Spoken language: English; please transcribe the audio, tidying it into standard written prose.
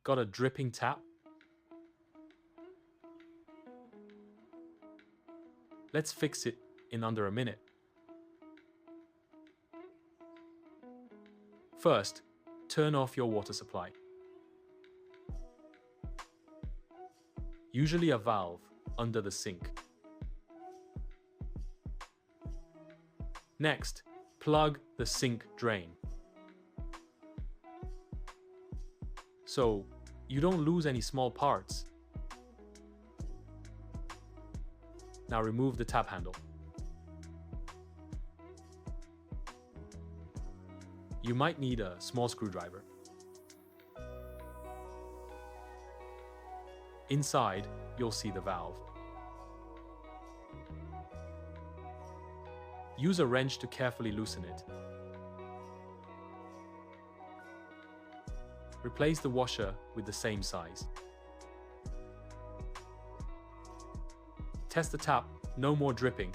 Got a dripping tap? Let's fix it in under a minute. First, turn off your water supply. Usually a valve under the sink. Next, plug the sink drain, so you don't lose any small parts. Now remove the tap handle. You might need a small screwdriver. Inside, you'll see the valve. Use a wrench to carefully loosen it. Replace the washer with the same size. Test the tap, no more dripping.